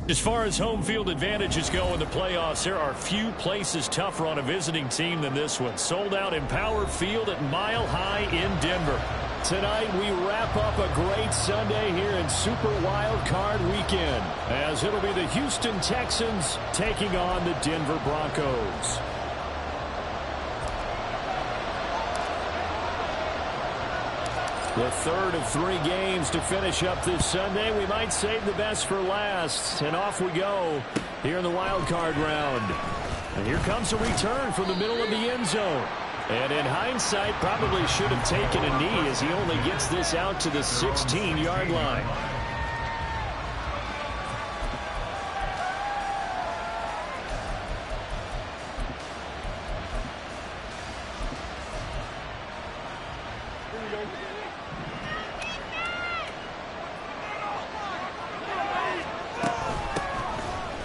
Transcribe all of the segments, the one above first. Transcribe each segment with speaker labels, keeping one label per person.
Speaker 1: As far as home field advantages go in the playoffs, there are few places tougher on a visiting team than this one. Sold out Empower Field at Mile High in Denver. Tonight, we wrap up a great Sunday here in Super Wild Card Weekend, as it'll be the Houston Texans taking on the Denver Broncos. The third of 3 games to finish up this Sunday. We might save the best for last. And off we go here in the wild card round. And here comes a return from the middle of the end zone. And in hindsight, probably should have taken a knee as he only gets this out to the 16-yard line.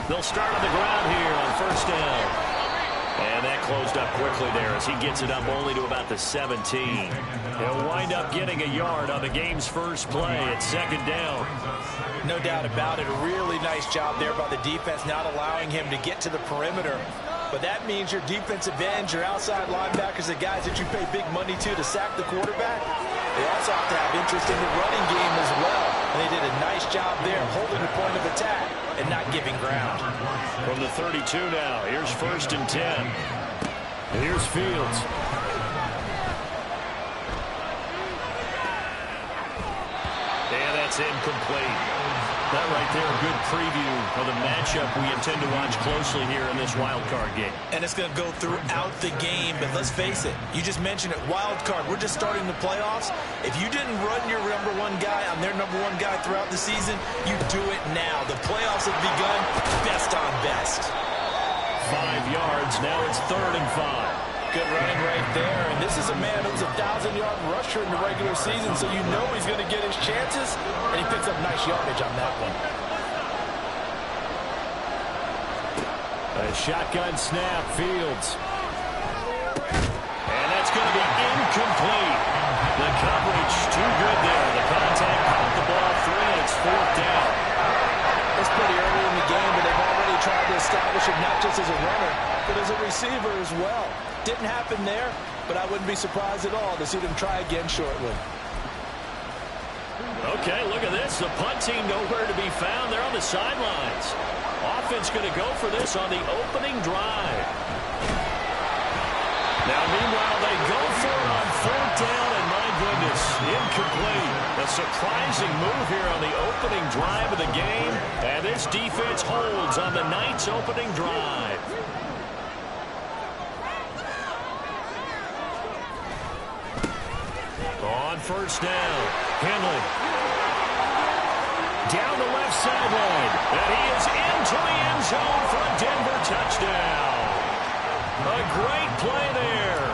Speaker 1: They'll start on the ground here on first down. And that closed up quickly there as he gets it up only to about the 17. He'll wind up getting a yard on the game's first play at second down.
Speaker 2: No doubt about it. A really nice job there by the defense, not allowing him to get to the perimeter. But that means your defensive ends, your outside linebackers, the guys that you pay big money to sack the quarterback, they also have to have interest in the running game as well. And they did a nice job there holding the point of attack and not giving ground.
Speaker 1: From the 32 now, here's first and 10. And here's Fields. And that's incomplete. That right there, a good preview of the matchup we intend to watch closely here in this wild card game.
Speaker 2: And it's going to go throughout the game, but let's face it, you just mentioned it, wild card. We're just starting the playoffs. If you didn't run your number 1 guy on their number 1 guy throughout the season, you do it now. The playoffs have begun, best on best.
Speaker 1: 5 yards, now it's 3rd and 5.
Speaker 2: Good running right there, and this is a man who's a 1,000-yard rusher in the regular season, so you know he's going to get his chances, and he picks up nice yardage on that one.
Speaker 1: A shotgun snap, Fields. And that's going to be incomplete. The coverage too good there. The contact caught the ball free, and it's 4th down.
Speaker 2: It's pretty early in the game, but they've already tried to establish it not just as a runner, but as a receiver as well. Didn't happen there, but I wouldn't be surprised at all to see them try again shortly.
Speaker 1: Okay, look at this. The punt team nowhere to be found. They're on the sidelines. Offense going to go for this on the opening drive. Now, meanwhile, they go for it on 4th down, and my goodness, incomplete. A surprising move here on the opening drive of the game, and this defense holds on the night's opening drive. On first down, Henley. Down the left sideline, and he is into the end zone for a Denver touchdown. A great play there.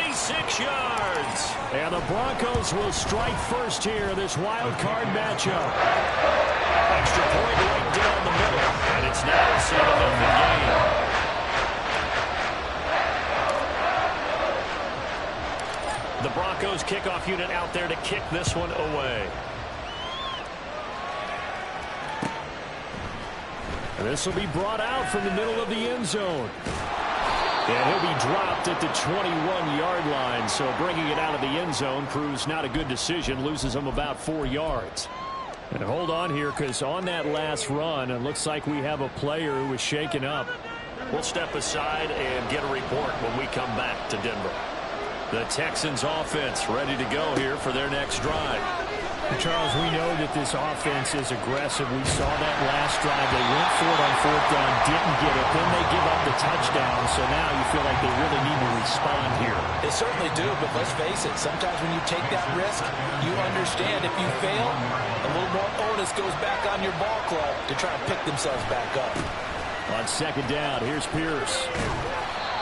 Speaker 1: 36 yards. And the Broncos will strike first here in this wild card matchup. Extra point right down the middle, and it's now a 7-0 game. The Broncos kickoff unit out there to kick this one away. And this will be brought out from the middle of the end zone. And he'll be dropped at the 21-yard line, so bringing it out of the end zone proves not a good decision, loses him about 4 yards. And hold on here, because on that last run, it looks like we have a player who was shaken up. We'll step aside and get a report when we come back to Denver. The Texans offense ready to go here for their next drive.
Speaker 3: Charles, we know that this offense is aggressive. We saw that last drive. They went for it on 4th down, didn't get it. Then they give up the touchdown. So now you feel like they really need to respond here.
Speaker 2: They certainly do, but let's face it. Sometimes when you take that risk, you understand if you fail, a little more onus goes back on your ball club to try and pick themselves back up.
Speaker 1: On second down, here's Pierce.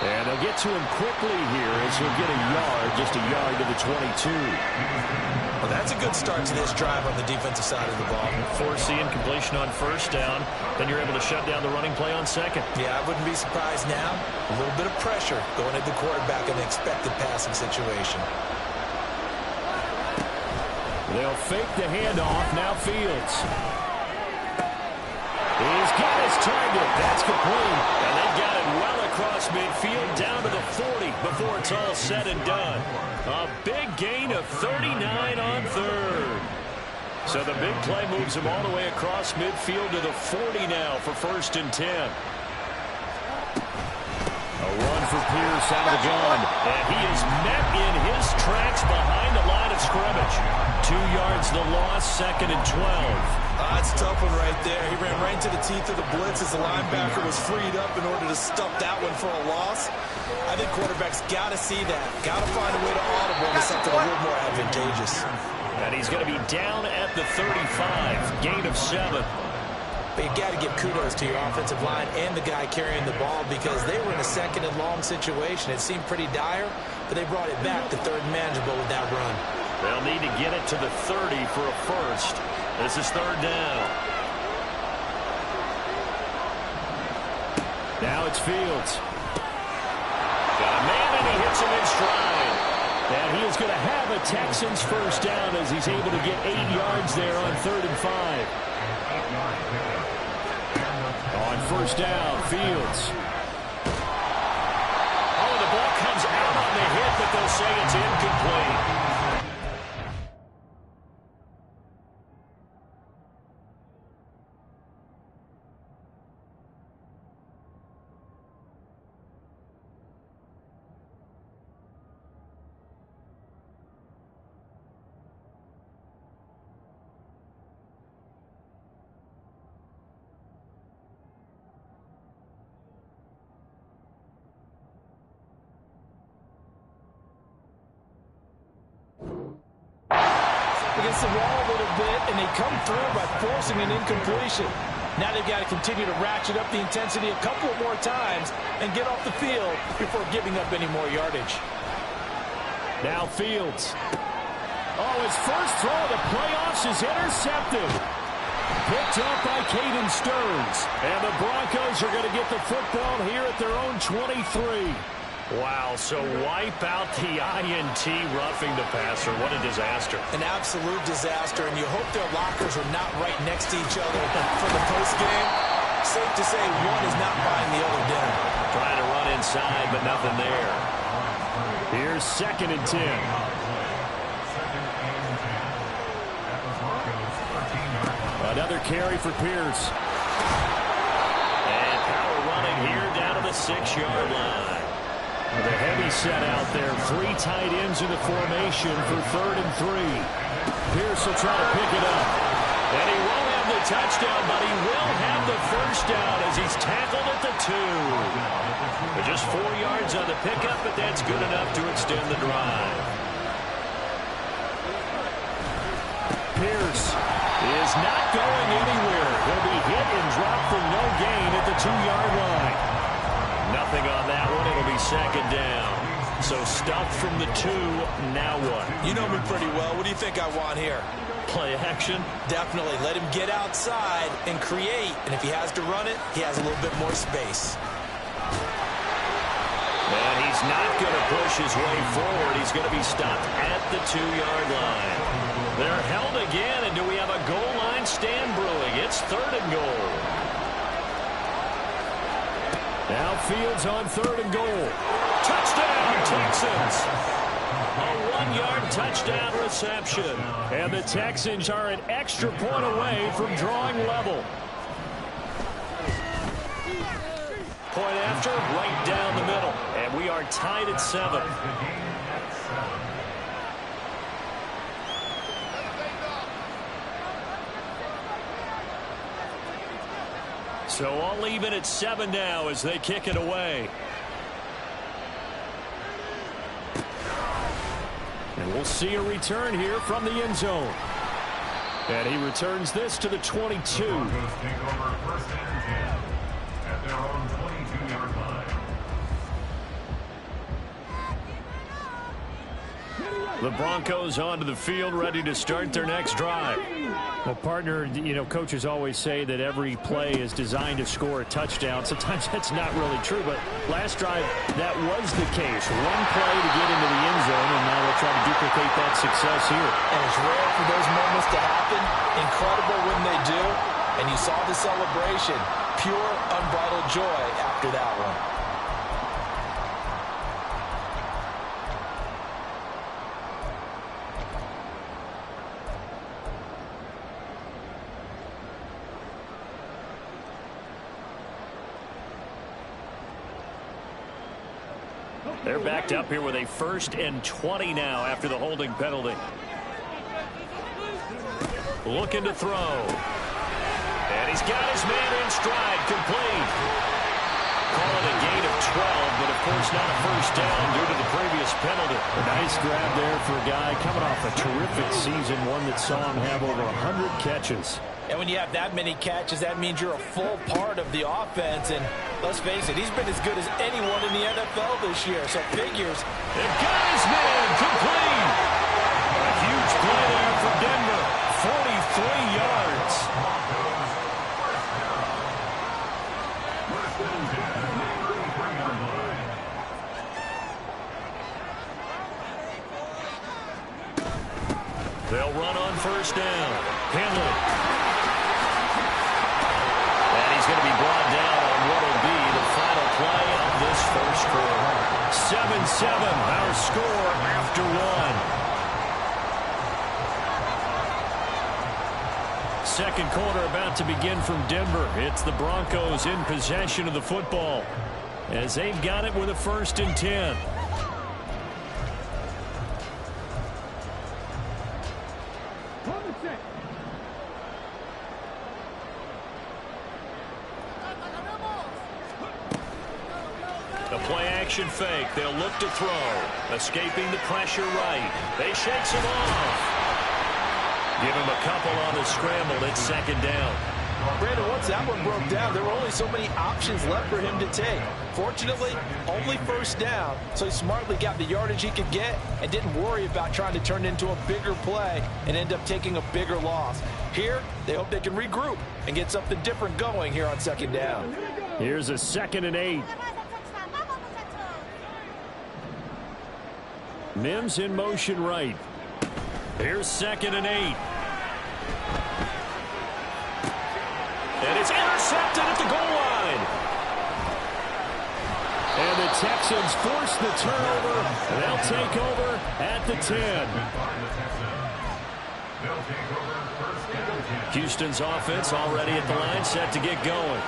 Speaker 1: And they'll get to him quickly here as he'll get a yard, just a yard to the 22.
Speaker 2: Well, that's a good start to this drive on the defensive side of the ball.
Speaker 1: Forcing completion on first down. Then you're able to shut down the running play on second.
Speaker 2: Yeah, I wouldn't be surprised now. A little bit of pressure going at the quarterback in the expected passing situation.
Speaker 1: They'll fake the handoff. Now Fields. He's got his target. That's complete. And they've got it well across midfield down to the 40 before it's all said and done. A big gain of 39 on third. So the big play moves him all the way across midfield to the 40 now for 1st and 10. A run for Pierce out of the gun. And he is met in his tracks behind the line of scrimmage. 2 yards the loss, 2nd and 12.
Speaker 2: That's a tough one right there. He ran right into the teeth of the blitz as the linebacker was freed up in order to stuff that one for a loss. I think quarterbacks got to see that. Got to find a way to audible into something a little more advantageous.
Speaker 1: And he's going to be down at the 35. Gain of 7.
Speaker 2: But you got to give kudos to your offensive line and the guy carrying the ball because they were in a 2nd and long situation. It seemed pretty dire, but they brought it back to 3rd and manageable with that run.
Speaker 1: They'll need to get it to the 30 for a first. This is 3rd down. Now it's Fields. Got a man and he hits him in stride. And he is going to have a Texans first down as he's able to get 8 yards there on 3rd and 5. On 1st down, Fields. Oh, the ball comes out on the hit, but they'll say it's incomplete.
Speaker 2: Against the wall a little bit, and they come through by forcing an incompletion. Now they've got to continue to ratchet up the intensity a couple more times and get off the field before giving up any more yardage.
Speaker 1: Now Fields. Oh, his first throw of the playoffs is intercepted. Picked up by Caden Stearns. And the Broncos are going to get the football here at their own 23. Wow, so wipe out the INT roughing the passer. What a disaster.
Speaker 2: An absolute disaster, and you hope their lockers are not right next to each other for the postgame. Safe to say one is not buying the other dinner.
Speaker 1: Trying to run inside, but nothing there. Here's 2nd and 10. Another carry for Pierce. And power running here down to the 6-yard line. The heavy set out there. 3 tight ends in the formation for 3rd and 3. Pierce will try to pick it up. And he won't have the touchdown, but he will have the first down as he's tackled at the 2. But just 4 yards on the pickup, but that's good enough to extend the drive. Pierce is not going anywhere. He'll be hit and dropped for no gain at the 2-yard line. Nothing on that one. It'll be 2nd down. So stuffed from the 2. Now what?
Speaker 2: You know me pretty well. What do you think I want here?
Speaker 1: Play action?
Speaker 2: Definitely. Let him get outside and create. And if he has to run it, he has a little bit more space.
Speaker 1: And he's not going to push his way forward. He's going to be stopped at the 2-yard line. They're held again. And do we have a goal line stand brewing? It's 3rd and goal. Now Fields on 3rd and goal. Touchdown, Texans. A 1-yard touchdown reception. And the Texans are an extra point away from drawing level. Point after, right down the middle. And we are tied at 7. So all even at 7 now as they kick it away. And we'll see a return here from the end zone. And he returns this to the 22. The Broncos onto the field, ready to start their next drive.
Speaker 3: Well, partner, you know, coaches always say that every play is designed to score a touchdown. Sometimes that's not really true, but last drive, that was the case. One play to get into the end zone, and now they'll try to duplicate that success here.
Speaker 2: And it's rare for those moments to happen. Incredible when they do. And you saw the celebration. Pure, unbridled joy after that one.
Speaker 1: They're backed up here with a 1st and 20 now after the holding penalty. Looking to throw. And he's got his man in stride, complete. Call it a gain of 12, but of course not a first down due to the previous penalty.
Speaker 3: A nice grab there for a guy coming off a terrific season, one that saw him have over 100 catches.
Speaker 2: And when you have that many catches, that means you're a full part of the offense. And let's face it, he's been as good as anyone in the NFL this year. So figures.
Speaker 1: They've got his man complete. A huge play there for Denver. 43 yards. They'll run on first down. Henley. And he's going to be brought down on what will be the final play of this first quarter. 7-7, our score after one. Second quarter about to begin from Denver. It's the Broncos in possession of the football as they've got it with a 1st and 10. The play action fake. They'll look to throw. Escaping the pressure right. They shakes him off. Give him a couple on the scramble. It's 2nd down.
Speaker 2: Brandon, once that one broke down, there were only so many options left for him to take. Fortunately, only 1st down, so he smartly got the yardage he could get and didn't worry about trying to turn it into a bigger play and end up taking a bigger loss. Here, they hope they can regroup and get something different going here on 2nd down.
Speaker 3: Here's a 2nd and 8.
Speaker 1: Mims in motion right. Here's 2nd and 8. And it's intercepted at the goal line. And the Texans force the turnover. They'll take over at the 10. Houston's offense already at the line, set to get going.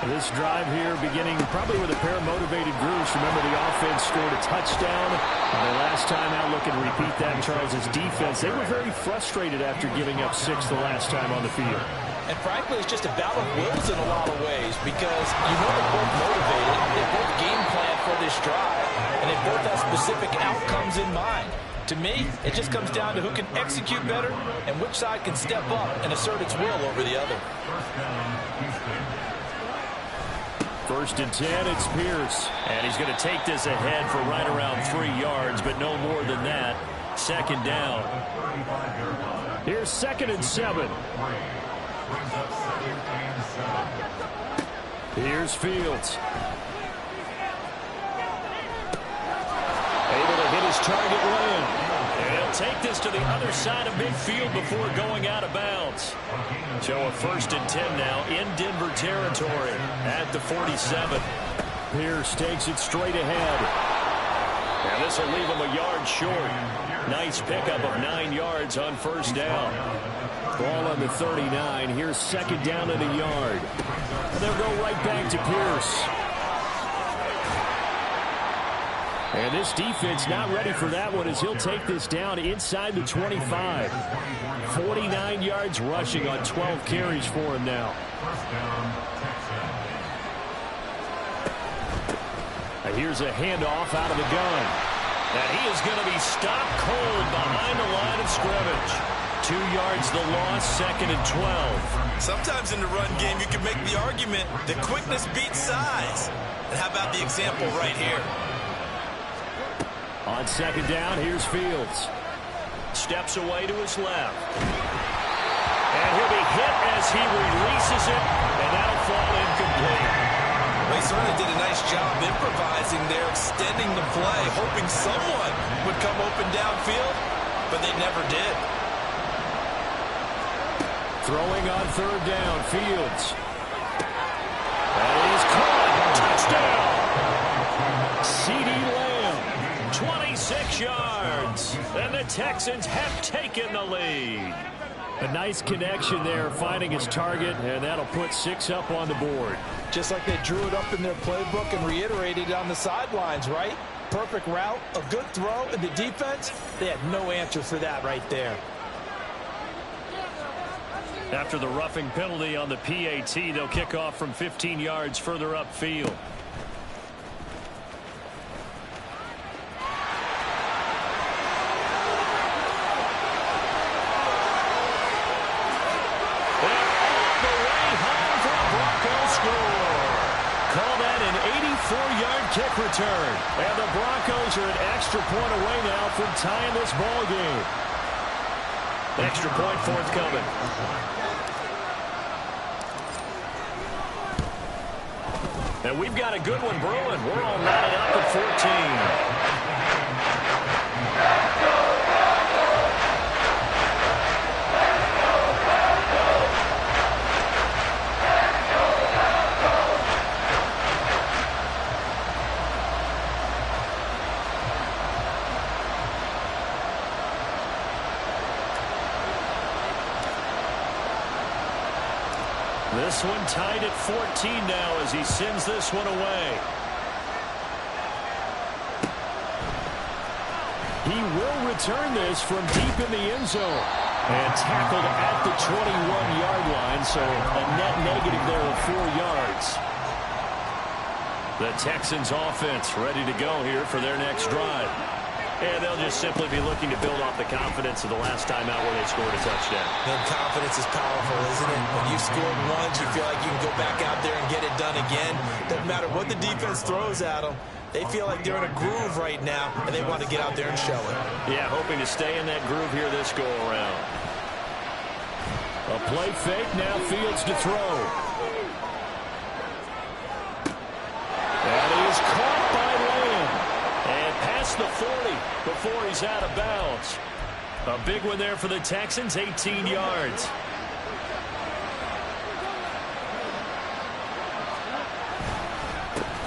Speaker 3: This drive here beginning probably with a pair of motivated groups. Remember, the offense scored a touchdown. Their last time out, look and repeat that in Charles' defense. They were very frustrated after giving up 6 the last time on the field.
Speaker 2: And frankly, it's just a battle of wills in a lot of ways because you know they're both motivated. They both game plan for this drive, and they both have specific outcomes in mind. To me, it just comes down to who can execute better and which side can step up and assert its will over the other.
Speaker 1: 1st and 10, it's Pierce. And he's going to take this ahead for right around 3 yards, but no more than that. 2nd down.
Speaker 3: Here's 2nd and 7.
Speaker 1: Here's Fields. Able to hit his target land. And he'll take this to the other side of midfield before going out of bounds. So a 1st and 10 now in Denver territory at the 47.
Speaker 3: Pierce takes it straight ahead.
Speaker 1: And this will leave him a yard short. Nice pickup of 9 yards on 1st down.
Speaker 3: Ball on the 39. Here's 2nd down and a yard. And they'll go right back to Pierce. And this defense not ready for that one as he'll take this down inside the 25. 49 yards rushing on 12 carries for him now. And here's a handoff out of the gun.
Speaker 1: And he is going to be stopped cold behind the line of scrimmage. 2 yards the loss, 2nd and 12.
Speaker 2: Sometimes in the run game, you can make the argument that quickness beats size. And how about the example right here?
Speaker 3: On 2nd down, here's Fields.
Speaker 1: Steps away to his left. And he'll be hit as he releases it, and that'll fall incomplete.
Speaker 2: They certainly did a nice job improvising there, extending the play, hoping someone would come open downfield, but they never did.
Speaker 1: Throwing on third down, Fields. And he's caught. Touchdown. CeeDee Lamb, 26 yards. And the Texans have taken the lead. A nice connection there, finding his target, and that'll put 6 up on the board.
Speaker 2: Just like they drew it up in their playbook and reiterated it on the sidelines, right? Perfect route, a good throw, and the defense, they had no answer for that right there.
Speaker 1: After the roughing penalty on the PAT, they'll kick off from 15 yards further upfield. Call that an 84-yard kick return. And the Broncos are an extra point away now from tying this ball game. Extra point forthcoming. And we've got a good one brewing. We're all knotted up at 14. This one tied at 14 now as he sends this one away. He will return this from deep in the end zone. And tackled at the 21-yard line, so a net negative there of 4 yards. The Texans offense ready to go here for their next drive. And they'll just simply be looking to build off the confidence of the last time out where they scored a touchdown.
Speaker 2: And confidence is powerful, isn't it? When you've scored once, you feel like you can go back out there and get it done again. Doesn't matter what the defense throws at them. They feel like they're in a groove right now, and they want to get out there and show it.
Speaker 1: Yeah, hoping to stay in that groove here this go-around. A play fake, now Fields to throw. And he is caught by Lamb. And past the 40 before he's out of bounds. A big one there for the Texans, 18 yards.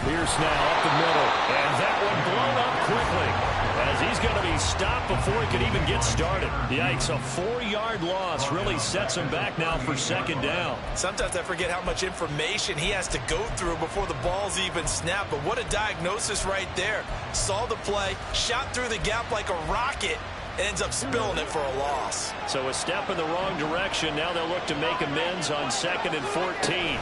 Speaker 1: Pierce now up the middle. And that one blown up quickly. As he's going to be stopped before he can even get started. Yikes, a 4-yard loss really sets him back now for second down.
Speaker 2: Sometimes I forget how much information he has to go through before the ball's even snapped. But what a diagnosis right there. Saw the play, shot through the gap like a rocket, ends up spilling it for a loss.
Speaker 1: So a step in the wrong direction. Now they'll look to make amends on 2nd and 14.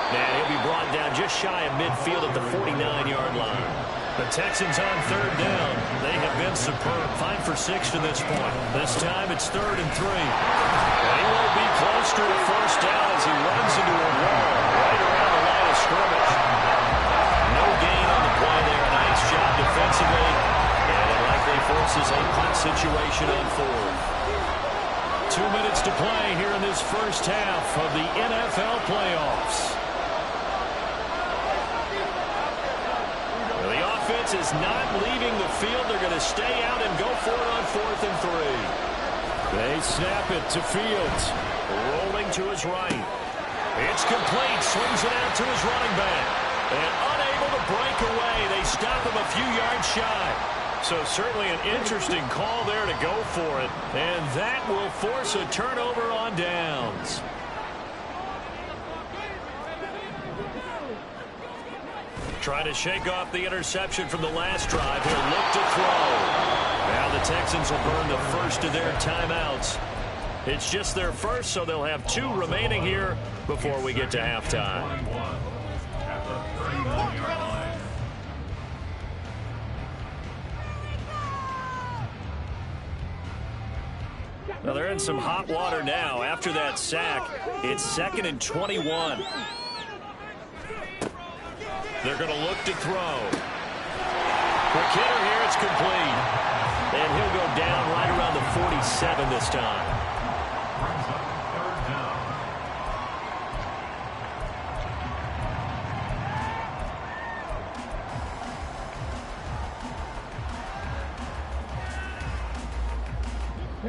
Speaker 1: And he'll be brought down just shy of midfield at the 49-yard line. The Texans on third down. They have been superb. 5 for 6 to this point. This time it's 3rd and 3. And he will be close to a first down as he runs into a wall right around the line of scrimmage. No gain on the play there. Nice job defensively. And it likely forces a punt situation on 4th. 2 minutes to play here in this first half of the NFL playoffs. The offense is not leaving the field. They're going to stay out and go for it on 4th and 3. They snap it to Fields. Rolling to his right. It's complete. Swings it out to his running back. And unable to break away. They stop him a few yards shy. So certainly an interesting call there to go for it. And that will force a turnover on downs. Trying to shake off the interception from the last drive. He'll look to throw. Now the Texans will burn the first of their timeouts. It's just their first, so they'll have 2 remaining here before we get to halftime. Well, they're in some hot water now. After that sack, it's 2nd and 21. They're going to look to throw. Quick hitter here, it's complete. And he'll go down right around the 47 this time.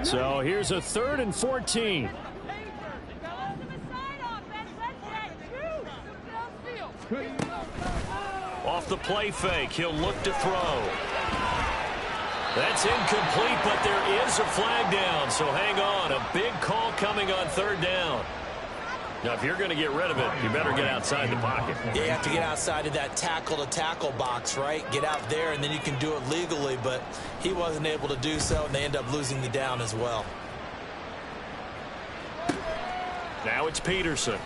Speaker 1: So here's a 3rd and 14. Off the play fake, he'll look to throw. That's incomplete, but there is a flag down, so hang on. A big call coming on 3rd down. Now, if you're going to get rid of it, you better get outside the pocket.
Speaker 2: Yeah, you have to get outside of that tackle-to-tackle box, right? Get out there, and then you can do it legally, but he wasn't able to do so, and they end up losing the down as well.
Speaker 1: Now it's Peterson.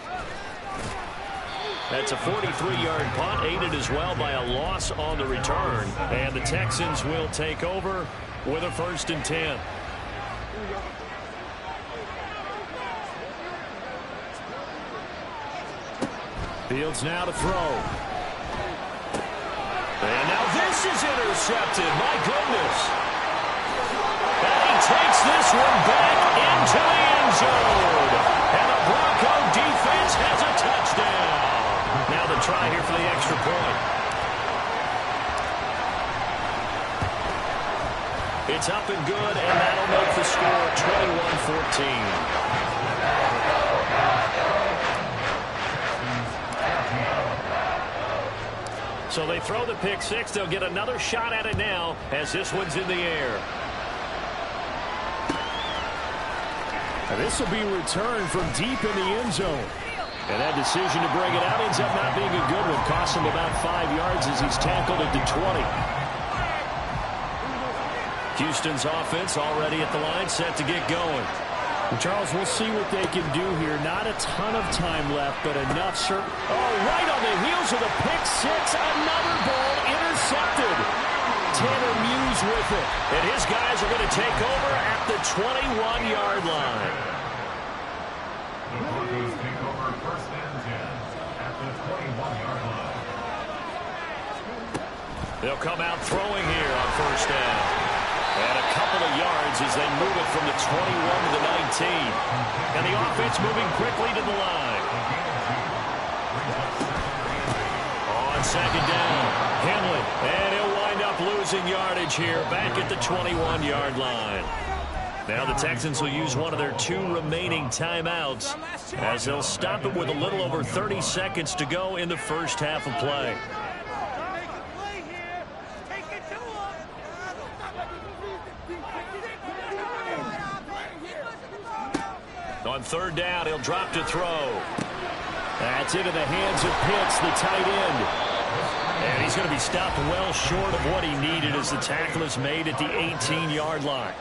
Speaker 1: That's a 43-yard punt, aided as well by a loss on the return. And the Texans will take over with a 1st and 10. Fields now to throw. And now this is intercepted. My goodness. And he takes this one back into the end zone. And the Bronco defense has a touchdown. Now the try here for the extra point. It's up and good, and that'll make the score 21-14. So they throw the pick six. They'll get another shot at it now as this one's in the air. And this will be returned from deep in the end zone. And that decision to bring it out ends up not being a good one. Costs him about 5 yards as he's tackled at the 20. Houston's offense already at the line, set to get going.
Speaker 3: Charles, we'll see what they can do here. Not a ton of time left, but enough.
Speaker 1: Oh, right on the heels of the pick six. Another ball intercepted. Tanner Muse with it. And his guys are going to take over at the 21-yard line.
Speaker 4: The Broncos take over 1st and 10 at the 21-yard line.
Speaker 1: They'll come out throwing here on 1st down. And a couple of yards as they move it from the 21 to the 19. And the offense moving quickly to the line. On 2nd down, Henley. And he'll wind up losing yardage here back at the 21-yard line. Now the Texans will use one of their 2 remaining timeouts as they'll stop it with a little over 30 seconds to go in the first half of play. On 3rd down, he'll drop to throw. That's into the hands of Pitts, the tight end. And he's going to be stopped well short of what he needed as the tackle is made at the 18-yard line.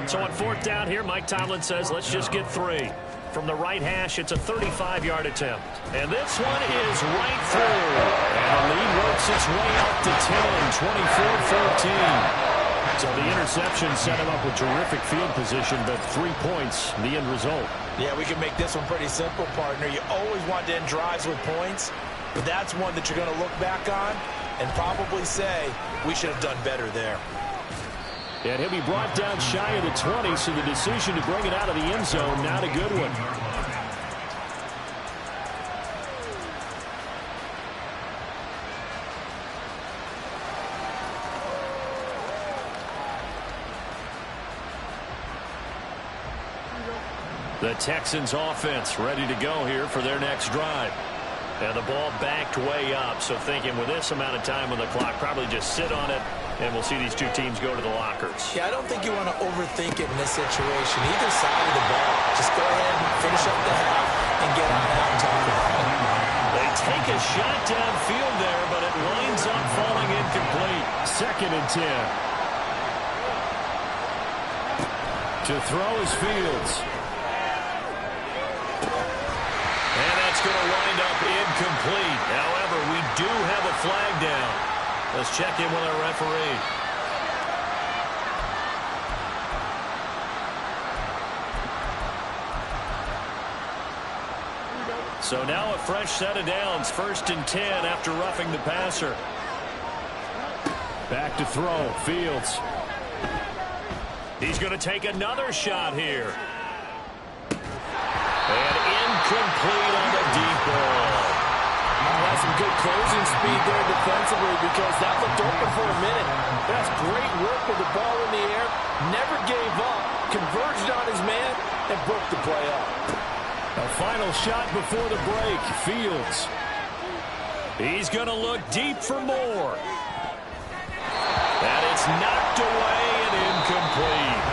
Speaker 1: So on 4th down here, Mike Tomlin says, let's just get 3. From the right hash, it's a 35-yard attempt. And this one is right through. And the lead works its way up to 10, 24-14. So the interception set him up with terrific field position, but 3 points, the end result.
Speaker 2: Yeah, we can make this one pretty simple, partner. You always want to end drives with points, but that's one that you're going to look back on and probably say, we should have done better there.
Speaker 1: And he'll be brought down shy of the 20, so the decision to bring it out of the end zone, not a good one. The Texans offense ready to go here for their next drive. And the ball backed way up, so thinking with this amount of time on the clock, probably just sit on it, and we'll see these 2 teams go to the lockers.
Speaker 2: Yeah, I don't think you want to overthink it in this situation. Either side of the ball, just go ahead and finish up the half and get on out and talk about it.
Speaker 1: They take a shot downfield there, but it winds up falling incomplete. 2nd and 10. To throw is Fields. And that's going to wind up incomplete. However, we do have a flag down. Let's check in with our referee. So now a fresh set of downs. 1st and 10 after roughing the passer. Back to throw. Fields. He's going to take another shot here. And incomplete on the deep ball.
Speaker 5: That's some good closing speed there defensively because that looked open for a minute. That's great work with the ball in the air. Never gave up. converged on his man, and broke the play up.
Speaker 1: A final shot before the break. Fields. He's going to look deep for more. And it's knocked away and incomplete.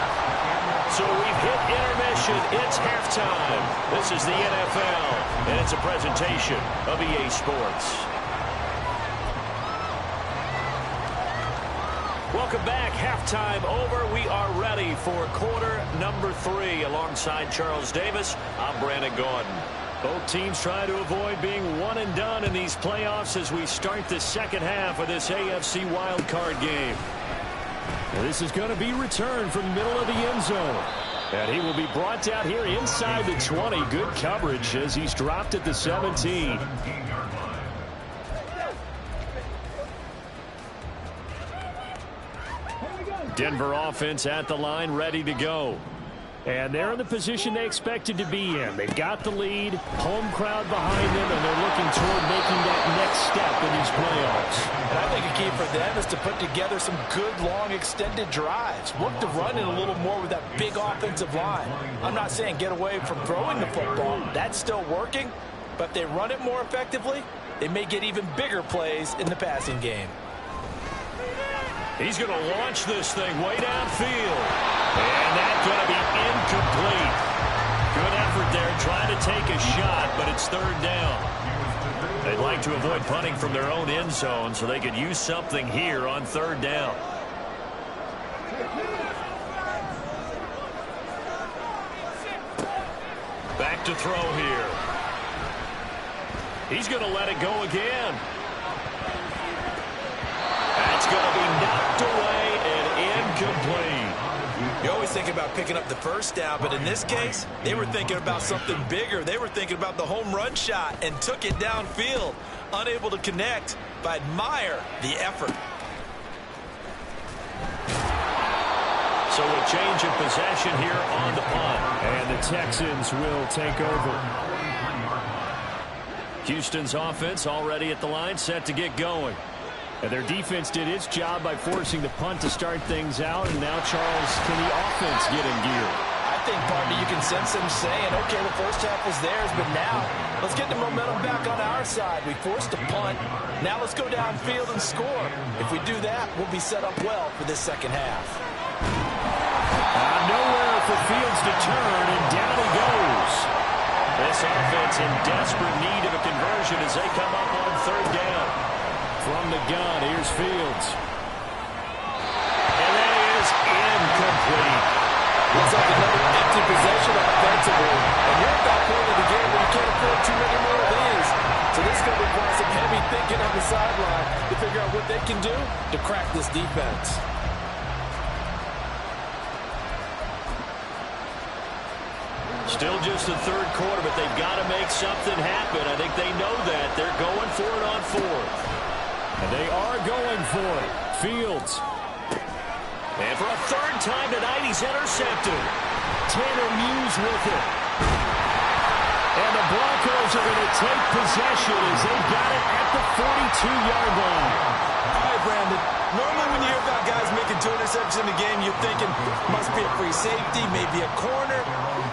Speaker 1: So we've hit intermission. It's halftime. This is the NFL, and it's a presentation of EA Sports. Welcome back. Halftime over. We are ready for quarter number 3. Alongside Charles Davis, I'm Brandon Gaudin. Both teams try to avoid being one and done in these playoffs as we start the second half of this AFC wildcard game. This is going to be returned from the middle of the end zone. And he will be brought down here inside the 20. Good coverage as he's dropped at the 17. Denver offense at the line, ready to go. And they're in the position they expected to be in. They've got the lead, home crowd behind them, and they're looking toward making that next step in these playoffs.
Speaker 2: And I think a key for them is to put together some good, long, extended drives. Look to run in a little more with that big offensive line. I'm not saying get away from throwing the football. That's still working. But if they run it more effectively, they may get even bigger plays in the passing game.
Speaker 1: He's going to launch this thing way downfield. And that's going to be incomplete. Good effort there trying to take a shot, but it's third down. They'd like to avoid punting from their own end zone so they could use something here on third down. Back to throw here. He's going to let it go again. That's going to be knocked away and incomplete.
Speaker 2: You always think about picking up the first down, but in this case, they were thinking about something bigger. They were thinking about the home run shot and took it downfield. Unable to connect, but admire the effort.
Speaker 1: So a change of possession here on the punt. And the Texans will take over. Houston's offense already at the line, set to get going. And their defense did its job by forcing the punt to start things out. And now, Charles, can the offense get in gear?
Speaker 2: I think, partner, you can sense them saying, okay, the first half was theirs, but now let's get the momentum back on our side. We forced a punt. Now let's go downfield and score. If we do that, we'll be set up well for this second half.
Speaker 1: Nowhere for Fields to turn, and down he goes. This offense in desperate need of a conversion as they come up on third down. From the gun, here's Fields. And that is incomplete.
Speaker 5: Looks like another empty possession offensively. And you're at that point of the game where you can't afford too many more of these. So this is going to require some heavy thinking on the sideline to figure out what they can do to crack this defense.
Speaker 1: Still just the third quarter, but they've got to make something happen. I think they know that. They're going for it on fourth. And they are going for it. Fields. And for a third time tonight, he's intercepted. Tanner Muse with it. And the Broncos are going to take possession as they've got it at the 42-yard line.
Speaker 2: All right, Brandon. Normally when you hear about guys making 2 interceptions in the game, you're thinking must be a free safety, maybe a corner.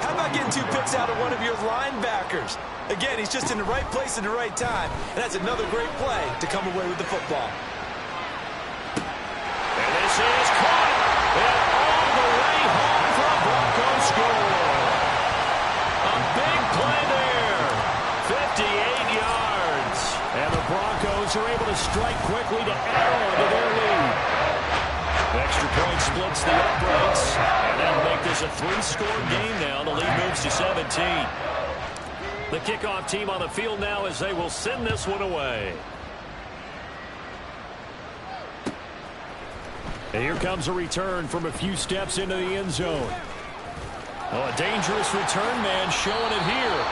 Speaker 2: How about getting 2 picks out of one of your linebackers? Again, he's just in the right place at the right time. And that's another great play to come away with the football.
Speaker 1: And this is caught. And all the way home for a Broncos score. A big play there. 58 yards. And the Broncos are able to strike quickly to add on to their lead. Extra point splits the uprights. And that'll make this a 3-score game now. The lead moves to 17. The kickoff team on the field now as they will send this one away. And here comes a return from a few steps into the end zone. Oh, a dangerous return man showing it here.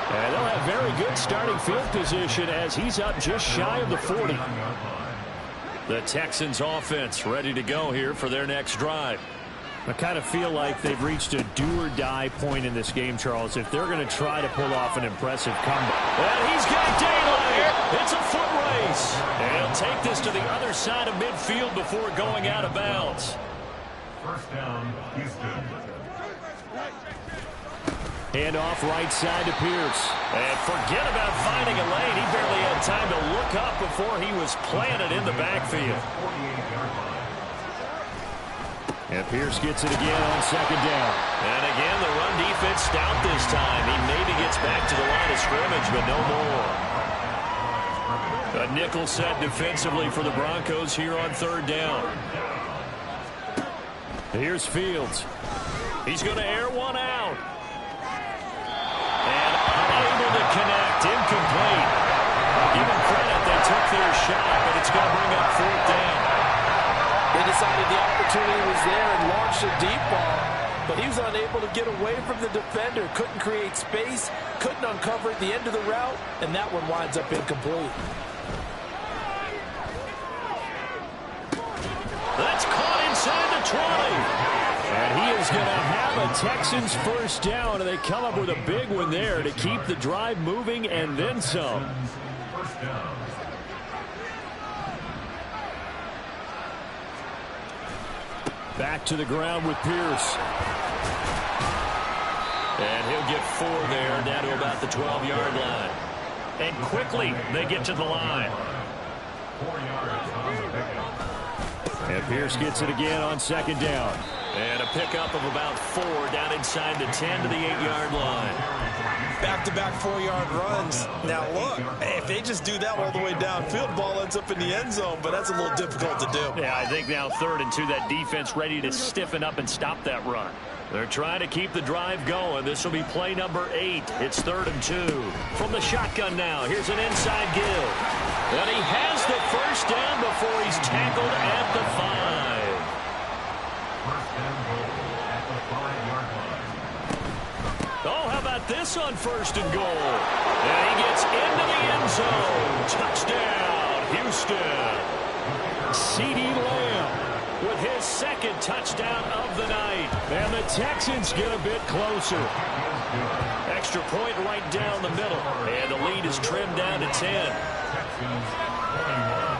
Speaker 1: And they'll have very good starting field position as he's up just shy of the 40. The Texans offense ready to go here for their next drive. I kind of feel like they've reached a do-or-die point in this game, Charles, if they're going to try to pull off an impressive comeback. And he's got daylight. It's a foot race. And he'll take this to the other side of midfield before going out of bounds.
Speaker 4: First down, Houston.
Speaker 1: Hand off right side to Pierce. And forget about finding a lane. He barely had time to look up before he was planted in the backfield. And Pierce gets it again on second down.
Speaker 3: And again, the run defense stout this time. He maybe gets back to the line of scrimmage, but no more. A nickel set defensively for the Broncos here on third down.
Speaker 1: Here's Fields.
Speaker 3: He's going to air one out. And unable to connect. Incomplete. Give him credit. They took their shot, but it's going to bring up fourth down.
Speaker 5: They decided the opportunity was there and launched a deep ball, but he was unable to get away from the defender. Couldn't create space, couldn't uncover at the end of the route, and that one winds up incomplete.
Speaker 1: That's caught inside the 20. And he is going to have a Texans first down, and they come up with a big one there to keep the drive moving and then some.
Speaker 4: First down.
Speaker 1: Back to the ground with Pierce.
Speaker 3: And he'll get 4 there, down to about the 12-yard line.
Speaker 1: And quickly, they get to the line.
Speaker 4: 4 yards on the pickup.
Speaker 1: And Pierce gets it again on second down.
Speaker 3: And a pickup of about 4 down inside the 10 to the 8-yard line.
Speaker 2: Back-to-back 4-yard runs. Now, look, if they just do that all the way downfield, ball ends up in the end zone, but that's a little difficult to do.
Speaker 1: Yeah, I think now 3rd and 2, that defense ready to stiffen up and stop that run. They're trying to keep the drive going. This will be play number 8. It's 3rd and 2. From the shotgun now, here's an inside give. And he has the first down before he's tackled at the 5.
Speaker 4: First down goal at the 5-yard line.
Speaker 1: Oh, how about this on 1st and goal? And he gets into the end zone. Touchdown, Houston. CeeDee Lamb with his 2nd touchdown of the night. And the Texans get a bit closer. Extra point right down the middle. And the lead is trimmed down to 10.
Speaker 4: Texans 21.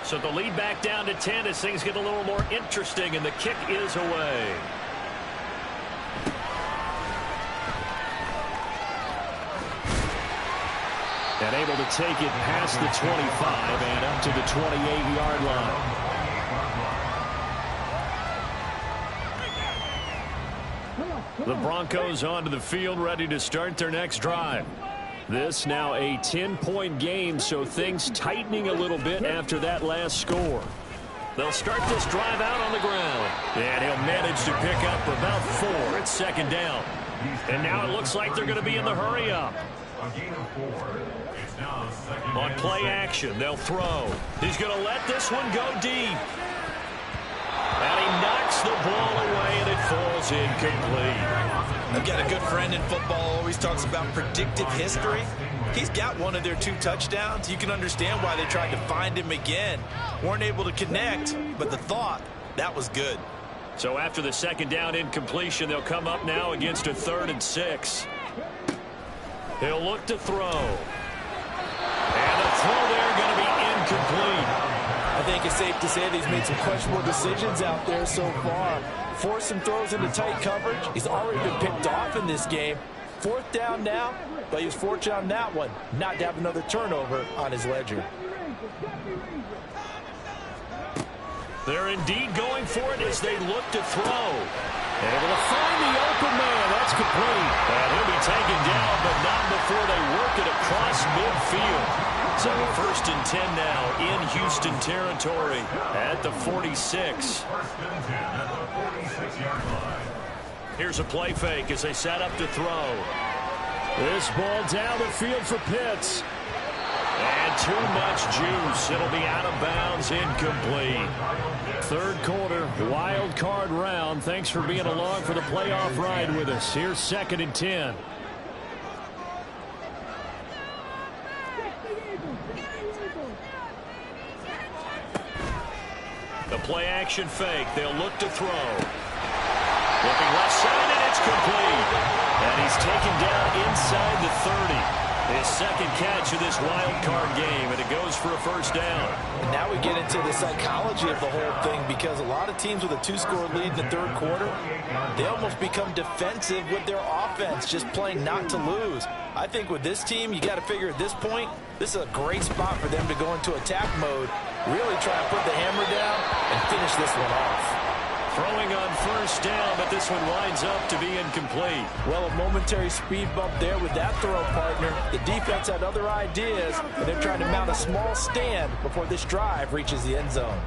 Speaker 1: So the lead back down to 10 as things get a little more interesting, and the kick is away. And able to take it past the 25 and up to the 28-yard line. The Broncos onto the field, ready to start their next drive. This now a 10-point game, so things tightening a little bit after that last score. They'll start this drive out on the ground. And he'll manage to pick up about 4 at 2nd down. And now it looks like they're going to be in the hurry up.
Speaker 4: A gain of 4. It's now 2nd
Speaker 1: On
Speaker 4: and
Speaker 1: play
Speaker 4: 6.
Speaker 1: action, they'll throw. He's going to let this one go deep. And he knocks the ball away, and it falls incomplete.
Speaker 2: I've got a good friend in football, always talks about predictive history. He's got one of their 2 touchdowns. You can understand why they tried to find him again. Weren't able to connect, but the thought, that was good.
Speaker 1: So after the 2nd down incompletion, they'll come up now against a 3rd and 6. He'll look to throw. And the throw there going to be incomplete.
Speaker 5: I think it's safe to say that he's made some questionable decisions out there so far. Forced some throws into tight coverage. He's already been picked off in this game. 4th down now, but he was fortunate on that one not to have another turnover on his ledger.
Speaker 1: They're indeed going for it as they look to throw. Able to find the open man. That's complete. And he'll be taken down, but not before they work it across midfield. So 1st and 10 now in Houston territory at the 46.
Speaker 4: 1st and 10 at the 46-yard line.
Speaker 1: Here's a play fake as they set up to throw. This ball down the field for Pitts. And too much juice. It'll be out of bounds, incomplete. 3rd quarter, wild card round. Thanks for being along for the playoff ride with us. Here's 2nd and 10. The play action fake. They'll look to throw. Looking left side, and it's complete. And he's taken down inside the 30. His second catch of this wild card game, and it goes for a first down.
Speaker 2: And now we get into the psychology of the whole thing, because a lot of teams with a 2-score lead in the third quarter, they almost become defensive with their offense, just playing not to lose. I think with this team, you got to figure at this point, this is a great spot for them to go into attack mode, really try to put the hammer down and finish this one off.
Speaker 1: Throwing on first down, but this one winds up to be incomplete.
Speaker 2: Well, a momentary speed bump there with that throw, partner. The defense had other ideas, and they're trying to mount a small stand before this drive reaches the end zone.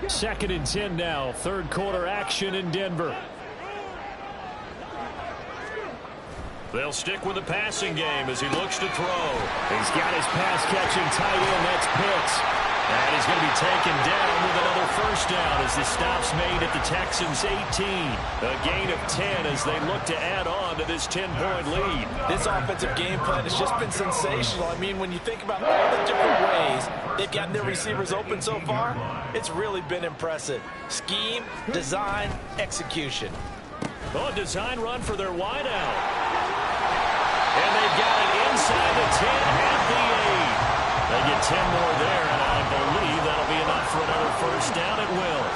Speaker 1: Second and 10 now. Third quarter action in Denver. They'll stick with the passing game as he looks to throw. He's got his pass-catching tight end. That's Pitts. And he's going to be taken down with another first down as the stop's made at the Texans' 18. A gain of 10 as they look to add on to this 10-point lead.
Speaker 2: This offensive game plan has just been sensational. I mean, when you think about all the different ways they've gotten their receivers open so far, it's really been impressive. Scheme, design, execution.
Speaker 1: Oh, design run for their wideout. And they've got it inside the 10 at the 8. They get 10 more there, and I believe that'll be enough for another first down at will.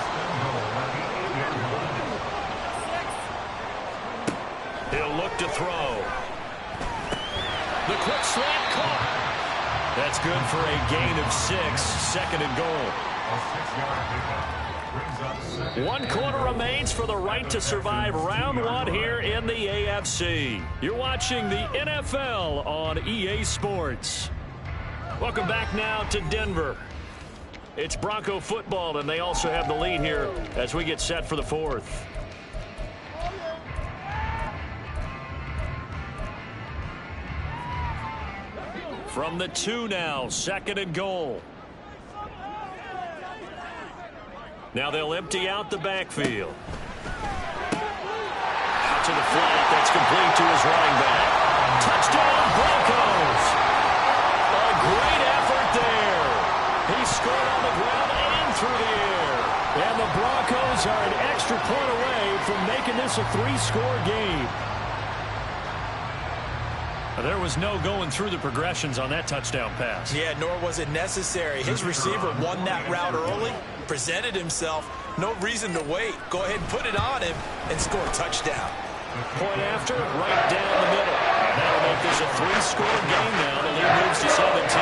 Speaker 1: He'll look to throw. The quick slant caught. That's good for a gain of 6, second and goal. One quarter remains for the right to survive round one here in the AFC. You're watching the NFL on EA Sports. Welcome back now to Denver. It's Bronco football, and they also have the lead here as we get set for the fourth. From the 2 now, second and goal. Now they'll empty out the backfield. Out to the flat. That's complete to his running back. Touchdown, Broncos. A great effort there. He scored on the ground and through the air. And the Broncos are an extra point away from making this a 3-score game. There was no going through the progressions on that touchdown pass.
Speaker 2: Yeah, nor was it necessary. His receiver won that route early, presented himself. No reason to wait. Go ahead and put it on him and score a touchdown.
Speaker 1: Point after, right down the middle. And that'll make this a 3-score game now. The lead moves to 17.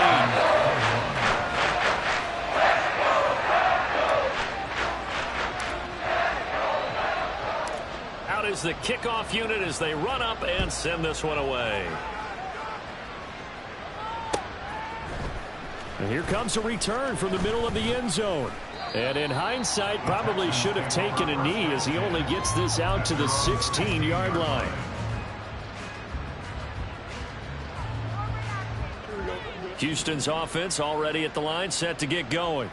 Speaker 1: Out is the kickoff unit as they run up and send this one away. And here comes a return from the middle of the end zone. And in hindsight, probably should have taken a knee as he only gets this out to the 16-yard line. Houston's offense already at the line, set to get going.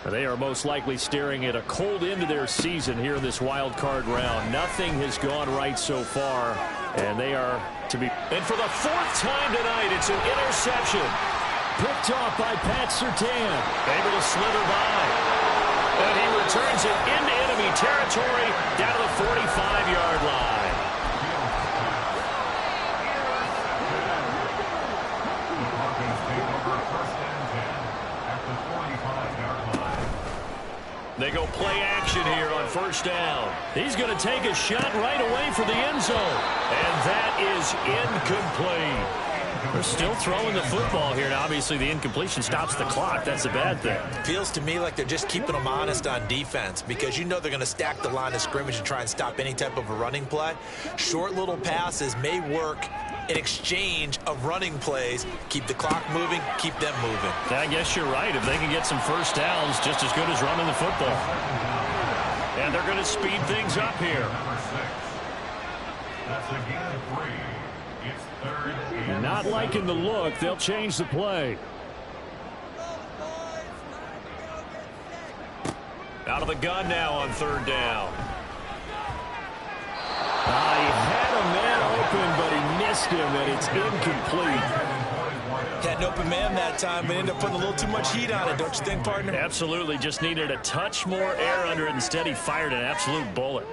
Speaker 1: They are most likely staring at a cold end to their season here in this wild card round. Nothing has gone right so far, and they are to be. And for the 4th time tonight, it's an interception. Picked off by Pat Surtain. Able to slither by. And he returns it into enemy territory down to the 45-yard line. They go play action here on first down. He's going to take a shot right away for the end zone. And that is incomplete. They're still throwing the football here, and obviously the incompletion stops the clock. That's a bad thing.
Speaker 2: Feels to me like they're just keeping them honest on defense, because you know they're going to stack the line of scrimmage and try and stop any type of a running play. Short little passes may work in exchange of running plays. Keep the clock moving, keep them moving.
Speaker 1: I guess you're right. If they can get some first downs, just as good as running the football. And they're going to speed things up here.
Speaker 4: That's a gain of 3. It's 3rd and
Speaker 1: Not liking the look. They'll change the play. Out of the gun now on 3rd down. He had a man open, but he missed him, and it's incomplete.
Speaker 2: Had an open man that time, but ended up putting a little too much heat on it, don't you think, partner?
Speaker 1: Absolutely. Just needed a touch more air under it. Instead, he fired an absolute bullet.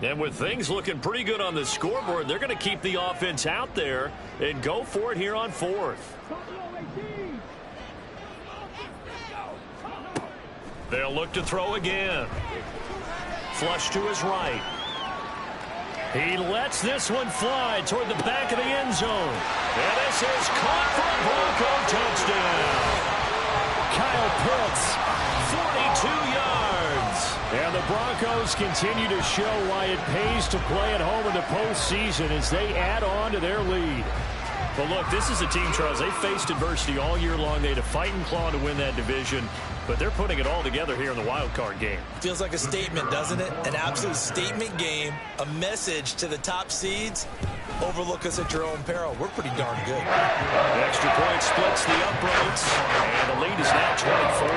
Speaker 1: And with things looking pretty good on the scoreboard, they're going to keep the offense out there and go for it here on fourth. They'll look to throw again. Flush to his right. He lets this one fly toward the back of the end zone. And this is caught for a Bronco touchdown. Kyle Pitts, 42 yards. And the Broncos continue to show why it pays to play at home in the postseason as they add on to their lead. But look, this is a team, Charles, they faced adversity all year long. They had to fight and claw to win that division, but they're putting it all together here in the wild card game.
Speaker 2: Feels like a statement, doesn't it? An absolute statement game, a message to the top seeds. Overlook us at your own peril. We're pretty darn good.
Speaker 1: The extra point splits the uprights, and the lead is now 24.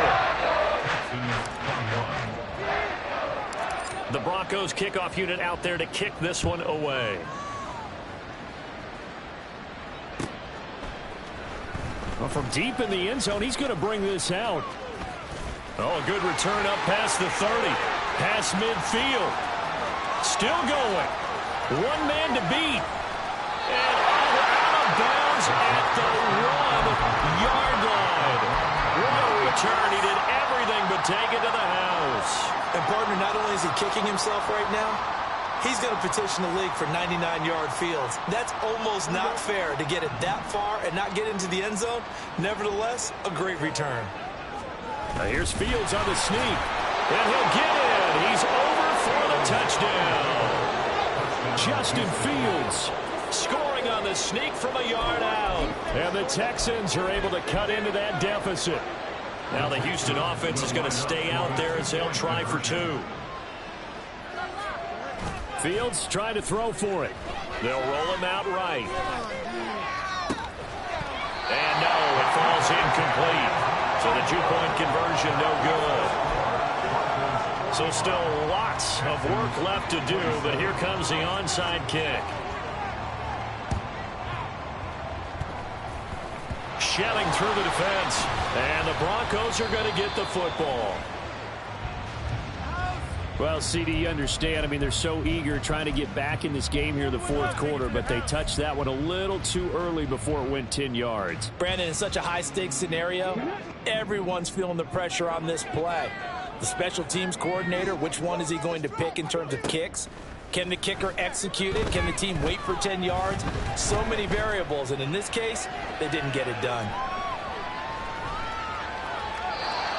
Speaker 1: The Broncos kickoff unit out there to kick this one away. Well, from deep in the end zone, he's going to bring this out. Oh, a good return up past the 30. Past midfield. Still going. One man to beat. And out of bounds at the 1-yard line. What a return. He did everything but take it to the house.
Speaker 2: And, partner, not only is he kicking himself right now, he's going to petition the league for 99-yard fields. That's almost not fair to get it that far and not get into the end zone. Nevertheless, a great return.
Speaker 1: Now here's Fields on the sneak. And he'll get in. He's over for the touchdown. Justin Fields scoring on the sneak from a yard out. And the Texans are able to cut into that deficit. Now the Houston offense is going to stay out there as they'll try for two. Fields trying to throw for it. They'll roll him out right. And no, it falls incomplete. So the two-point conversion no good. So still lots of work left to do, but here comes the onside kick. Shelling through the defense. And the Broncos are going to get the football. Well, CD, you understand. I mean, they're so eager trying to get back in this game here in the fourth quarter, but they touched that one a little too early before it went 10 yards.
Speaker 2: Brandon, in such a high-stakes scenario, everyone's feeling the pressure on this play. The special teams coordinator, which one is he going to pick in terms of kicks? Can the kicker execute it? Can the team wait for 10 yards? So many variables, and in this case, they didn't get it done.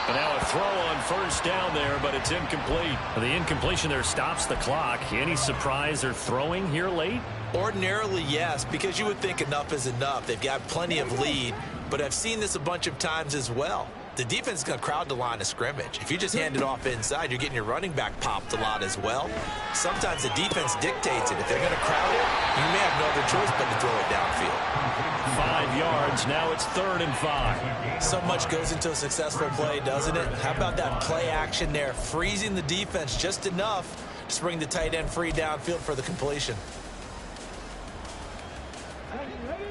Speaker 1: And now a throw on first down there, but it's incomplete. The incompletion there stops the clock. Any surprise they're throwing here late?
Speaker 2: Ordinarily, yes, because you would think enough is enough. They've got plenty of lead, but I've seen this a bunch of times as well. The defense is going to crowd the line of scrimmage. If you just hand it off inside, you're getting your running back popped a lot as well. Sometimes the defense dictates it. If they're going to crowd it, you may have no other choice but to throw it downfield.
Speaker 1: 5 yards. Now it's 3rd and 5.
Speaker 2: So much goes into a successful play, doesn't it? How about that play action there? Freezing the defense just enough to bring the tight end free downfield for the completion.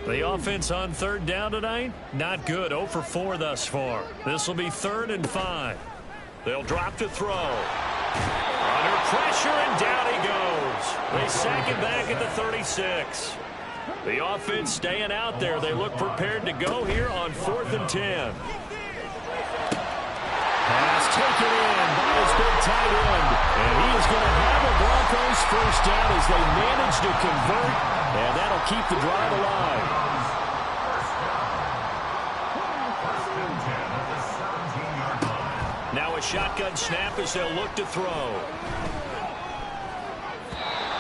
Speaker 1: The offense on 3rd down tonight, not good. 0 for 4 thus far. This will be 3rd and 5. They'll drop to throw. Under pressure, and down he goes. They sack him back at the 36. The offense staying out there. They look prepared to go here on 4th and 10. Pass taken in by his big tight end. And he is going to have a Broncos first down as they manage to convert. And that'll keep the drive alive. Now a shotgun snap as they'll look to throw.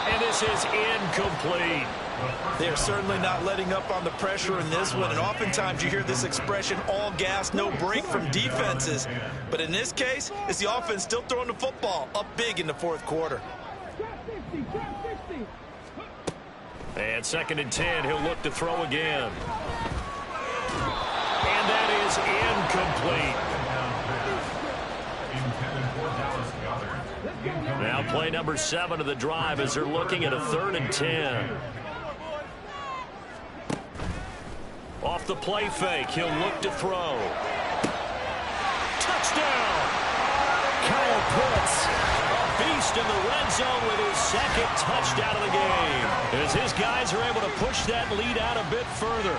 Speaker 1: And this is incomplete.
Speaker 2: They're certainly not letting up on the pressure in this one, and oftentimes you hear this expression, all gas, no break from defenses. But in this case, it's the offense still throwing the football up big in the fourth quarter.
Speaker 1: And 2nd and 10, he'll look to throw again. And that is incomplete. Now play number 7 of the drive as they're looking at a 3rd and 10. Off the play fake, he'll look to throw. Touchdown! Kyle Pitts.
Speaker 2: A
Speaker 1: beast in the red zone with his second touchdown of the game, as his guys are able to push that lead out a bit further.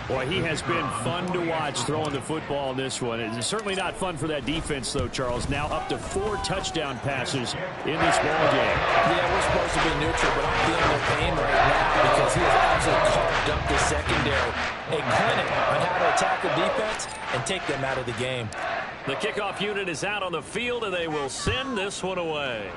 Speaker 1: Boy, he has been fun to watch throwing the football in this one. It's certainly not fun for that defense, though, Charles. Now up to 4 touchdown passes in this ball game.
Speaker 5: Yeah, we're supposed to be neutral, but I'm feeling their pain right now because he has absolutely carved up the secondary. A clinic on how to attack the defense and take them out of the game.
Speaker 1: The kickoff unit is out on the field, and they will send this one away.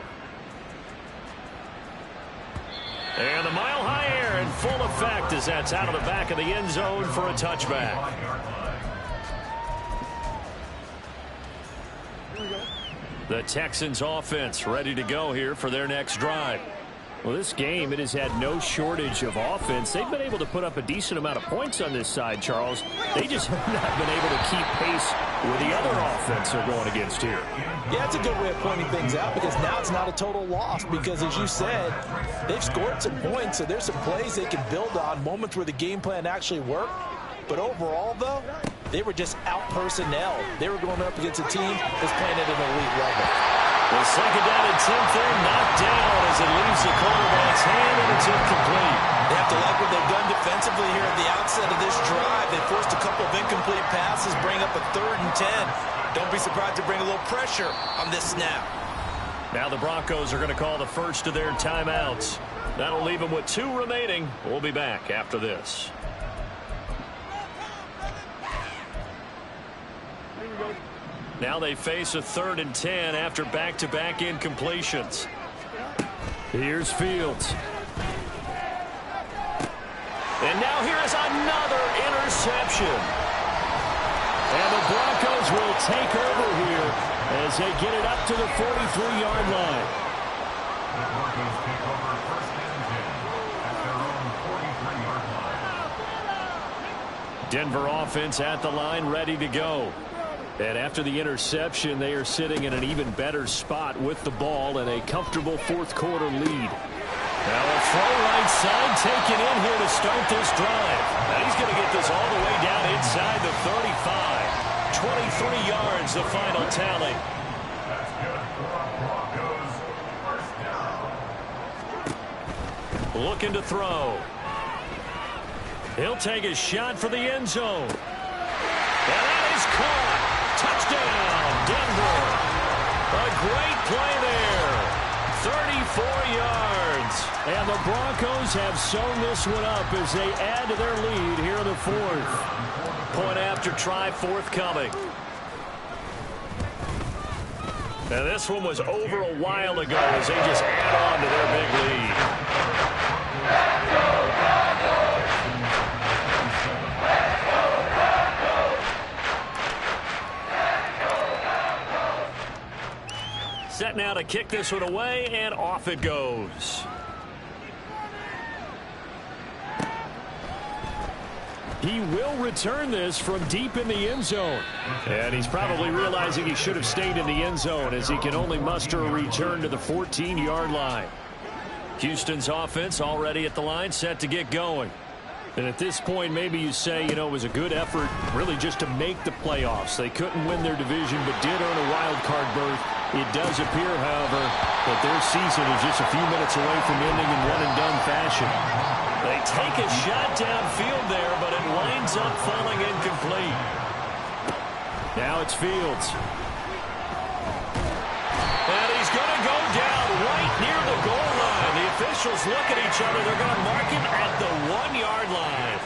Speaker 1: And the mile-high air in full effect as that's out of the back of the end zone for a touchback. The Texans offense ready to go here for their next drive. Well, this game, it has had no shortage of offense. They've been able to put up a decent amount of points on this side, Charles. They just have not been able to keep pace with the other offense they're going against here.
Speaker 2: Yeah, it's a good way of pointing things out because now it's not a total loss because, as you said, they've scored some points, so there's some plays they can build on, moments where the game plan actually worked. But overall, though, they were just out-personnel. They were going up against a team that's playing at an elite level.
Speaker 1: The second down and 10 there, knocked down as it leaves the quarterback's hand, and it's incomplete.
Speaker 2: They have to like what they've done defensively here at the outset of this drive. They forced a couple of incomplete passes, bring up a 3rd and 10. Don't be surprised to bring a little pressure on this snap.
Speaker 1: Now the Broncos are going to call the first of their timeouts. That'll leave them with 2 remaining. We'll be back after this. Now they face a 3rd and 10 after back-to-back incompletions. Here's Fields. And now here is another interception. And the Broncos will take over here as they get it up to the 43-yard line.
Speaker 4: The Broncos take over 1st and 10 at their own 43-yard line.
Speaker 1: Denver offense at the line, ready to go. And after the interception, they are sitting in an even better spot with the ball and a comfortable 4th quarter lead. Now a throw right side taken in here to start this drive. Now he's going to get this all the way down inside the 35. 23 yards, the final tally.
Speaker 4: That's good for Broncos. 1st down.
Speaker 1: Looking to throw. He'll take a shot for the end zone. And that is caught. Touchdown, Denver. A great play there. 34 yards. And the Broncos have sewn this one up as they add to their lead here in the 4th. Point after try forthcoming. Now this one was over a while ago as they just add on to their big lead. Set now to kick this one away, and off it goes. He will return this from deep in the end zone. And he's probably realizing he should have stayed in the end zone as he can only muster a return to the 14-yard line. Houston's offense already at the line, set to get going. And at this point, maybe you say, you know, it was a good effort really just to make the playoffs. They couldn't win their division but did earn a wild card berth. It does appear, however, that their season is just a few minutes away from ending in one-and-done fashion. They take a shot downfield there, but it winds up falling incomplete. Now it's Fields. And he's going to go down right near the goal line. The officials look at each other. They're going to mark him at the 1-yard line.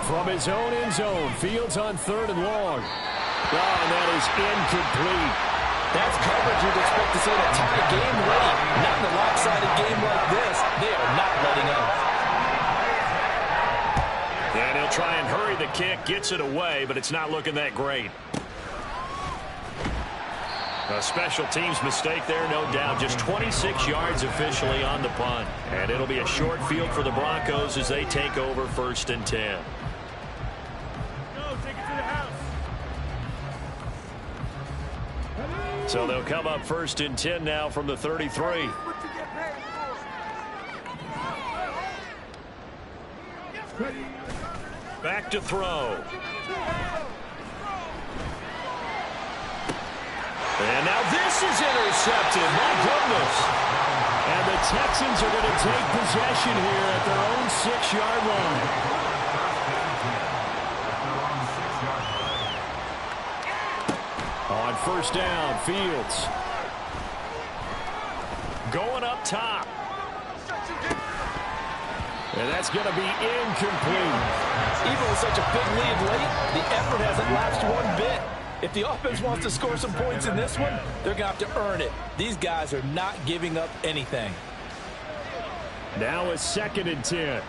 Speaker 1: From his own end zone, Fields on 3rd and long. Oh, and that is incomplete.
Speaker 5: That's coverage you'd expect to see in a tight game late. Not in a lopsided game like this. They are not letting up.
Speaker 1: And he'll try and hurry the kick, gets it away, but it's not looking that great. A special teams mistake there, no doubt. Just 26 yards officially on the punt. And it'll be a short field for the Broncos as they take over 1st and 10. So they'll come up 1st and 10 now from the 33. Back to throw. And now this is intercepted. My goodness. And the Texans are going to take possession here at their own 6-yard line. On first down, Fields. Going up top. And that's going to be incomplete.
Speaker 5: Even with such a big lead late, the effort hasn't lapsed one bit. If the offense wants to score some points in this one, they're going to have to earn it. These guys are not giving up anything.
Speaker 1: Now a 2nd and 10.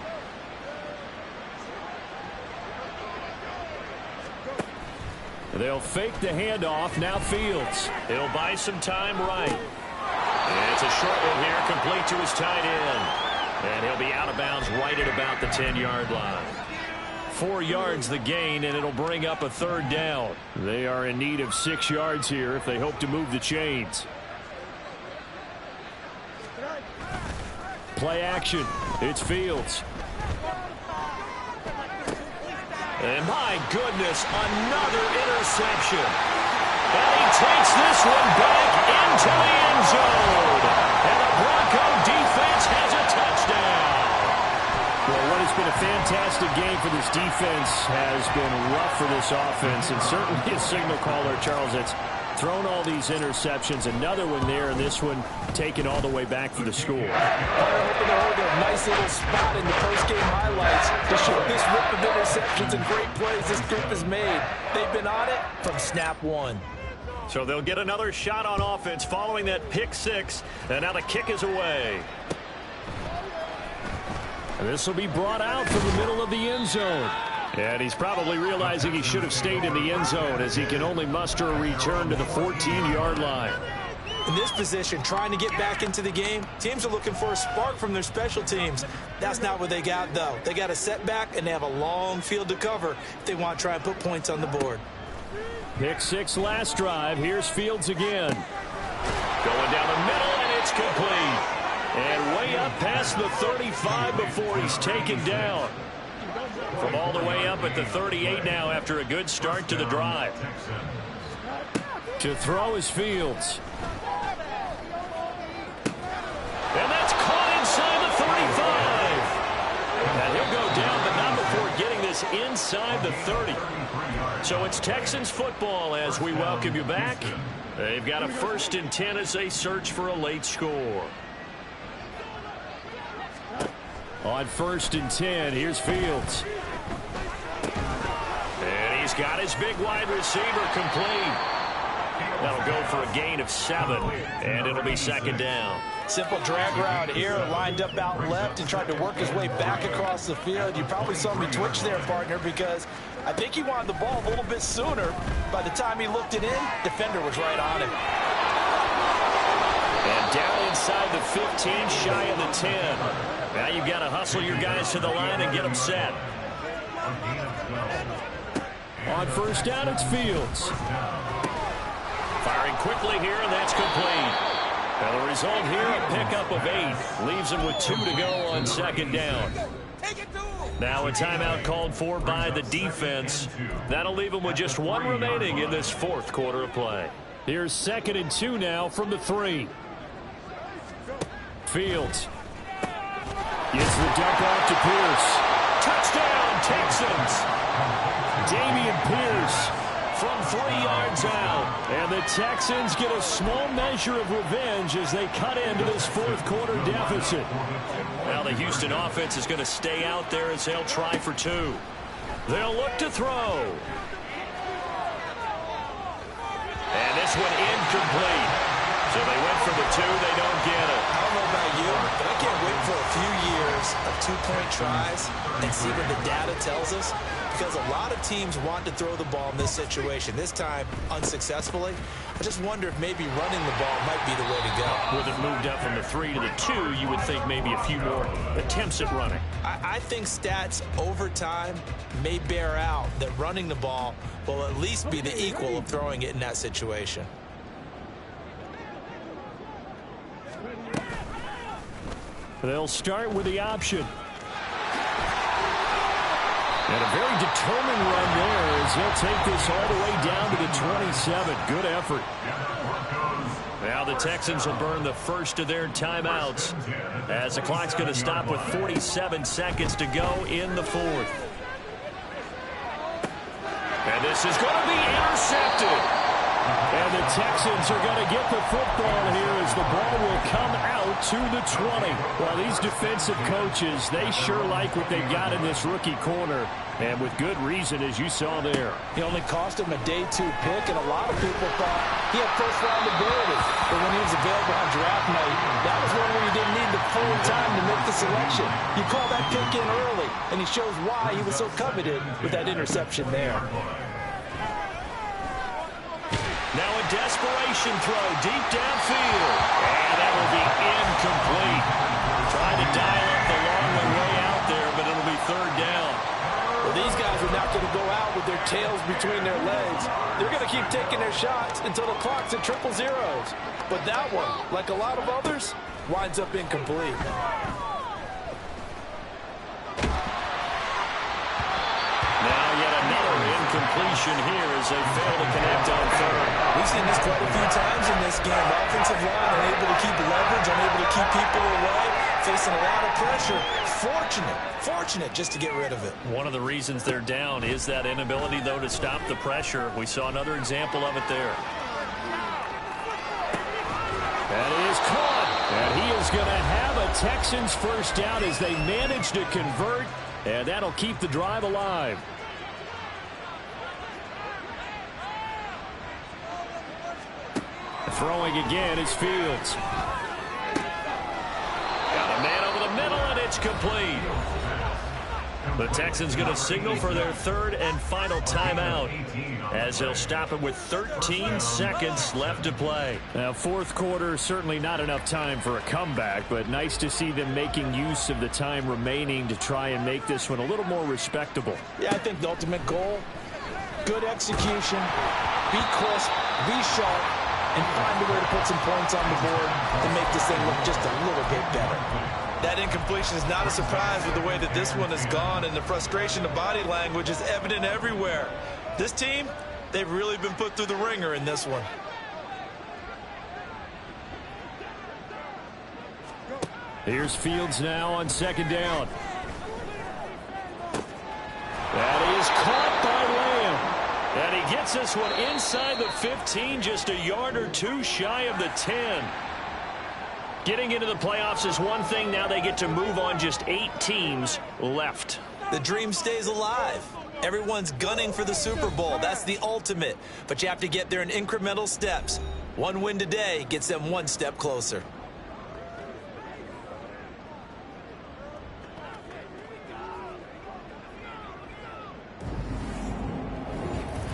Speaker 1: They'll fake the handoff. Now Fields. He'll buy some time right. And it's a short one here, complete to his tight end. And he'll be out of bounds right at about the 10-yard line. 4 yards the gain, and it'll bring up a 3rd down. They are in need of 6 yards here if they hope to move the chains. Play action. It's Fields. And my goodness, another interception. And he takes this one back into the end zone. And the Bronco defense has a touchdown. Well, what has been a fantastic game for this defense has been rough for this offense. And certainly a signal caller, Charles, that's thrown all these interceptions. Another one there, and this one taken all the way back for the score.
Speaker 5: They're hoping to hold a nice little spot in the post-game highlights to show this rip of interceptions and great plays this group has made. They've been on it from snap one.
Speaker 1: So they'll get another shot on offense following that pick 6. And now the kick is away. And this will be brought out from the middle of the end zone. And he's probably realizing he should have stayed in the end zone as he can only muster a return to the 14-yard line.
Speaker 2: In this position, trying to get back into the game, teams are looking for a spark from their special teams. That's not what they got, though. They got a setback, and they have a long field to cover if they want to try and put points on the board.
Speaker 1: Pick 6 last drive. Here's Fields again. Going down the middle, and it's complete. And way up past the 35 before he's taken down. From all the way up at the 38 now after a good start to the drive. To throw is Fields. And that's caught inside the 35. And he'll go down, but not before getting this inside the 30. So it's Texans football as we welcome you back. They've got a 1st and 10 as they search for a late score. On 1st and 10, here's Fields. And he's got his big wide receiver complete. That'll go for a gain of 7, and it'll be 2nd down.
Speaker 2: Simple drag route here, lined up out left and tried to work his way back across the field. You probably saw me twitch there, partner, because I think he wanted the ball a little bit sooner. By the time he looked it in, defender was right on him.
Speaker 1: And down inside the 15, shy of the 10. Now you've got to hustle your guys to the line and get them set. On first down, it's Fields. Firing quickly here, and that's complete. Now the result here, a pickup of 8. Leaves him with 2 to go on 2nd down. Now a timeout called for by the defense. That'll leave him with just 1 remaining in this 4th quarter of play. Here's 2nd and 2 now from the 3. Fields. Gets the dump off to Pierce. Touchdown, Texans. Dameon Pierce from 3 yards out. And the Texans get a small measure of revenge as they cut into this 4th quarter deficit. Now the Houston offense is going to stay out there as they'll try for 2. They'll look to throw. And this one incomplete. So they went for the 2. They don't get it.
Speaker 2: I don't know about you, but I can't wait for a few years of 2-point tries and see what the data tells us. Because a lot of teams want to throw the ball in this situation. This time, unsuccessfully. I just wonder if maybe running the ball might be the way to go.
Speaker 1: With it moved up from the 3 to the 2, you would think maybe a few more attempts at running.
Speaker 2: I think stats over time may bear out that running the ball will at least be the equal of throwing it in that situation.
Speaker 1: They'll start with the option. And a very determined run there as he'll take this all the way down to the 27. Good effort. Now the Texans will burn the first of their timeouts as the clock's going to stop with 47 seconds to go in the fourth. And this is going to be intercepted. And the Texans are going to get the football here as the ball will come out to the 20. Well, these defensive coaches, they sure like what they've got in this rookie corner. And with good reason, as you saw there.
Speaker 2: He only cost him a day 2 pick, and a lot of people thought he had first-round ability. But when he was available on draft night, that was one where you didn't need the full time to make the selection. You call that pick in early, and he shows why he was so coveted with that interception there.
Speaker 1: Now a desperation throw deep downfield. And that will be incomplete. Trying to dial up the long way out there, but it'll be third down.
Speaker 2: Well, these guys are not going to go out with their tails between their legs. They're going to keep taking their shots until the clock's at triple zeros. But that one, like a lot of others, winds up incomplete.
Speaker 1: Now yet another incompletion here as they fail to connect on third.
Speaker 2: We've seen this quite a few times in this game. Offensive line unable to keep leverage, unable to keep people away, facing a lot of pressure. Fortunate just to get rid of it.
Speaker 1: One of the reasons they're down is that inability, though, to stop the pressure. We saw another example of it there. That is caught. And he is going to have a Texans first down as they manage to convert. And that'll keep the drive alive. Throwing again is Fields. Got a man over the middle, and it's complete. The Texans going to signal for their third and final timeout as they'll stop it with 13 seconds left to play. Now, fourth quarter, certainly not enough time for a comeback, but nice to see them making use of the time remaining to try and make this one a little more respectable.
Speaker 2: Yeah, I think the ultimate goal, good execution, be crisp, be sharp, and find a way to put some points on the board and make this thing look just a little bit better. That incompletion is not a surprise with the way that this one has gone, and the frustration of body language is evident everywhere. This team, they've really been put through the ringer in this one.
Speaker 1: Here's Fields now on second down. That is caught by Lamb. And he gets this one inside the 15, just a yard or two shy of the 10. Getting into the playoffs is one thing. Now they get to move on, just 8 teams left.
Speaker 2: The dream stays alive. Everyone's gunning for the Super Bowl. That's the ultimate. But you have to get there in incremental steps. One win today gets them one step closer.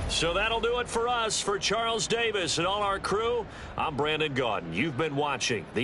Speaker 1: So that'll do it for us. For Charles Davis and all our crew, I'm Brandon Gaudin. You've been watching the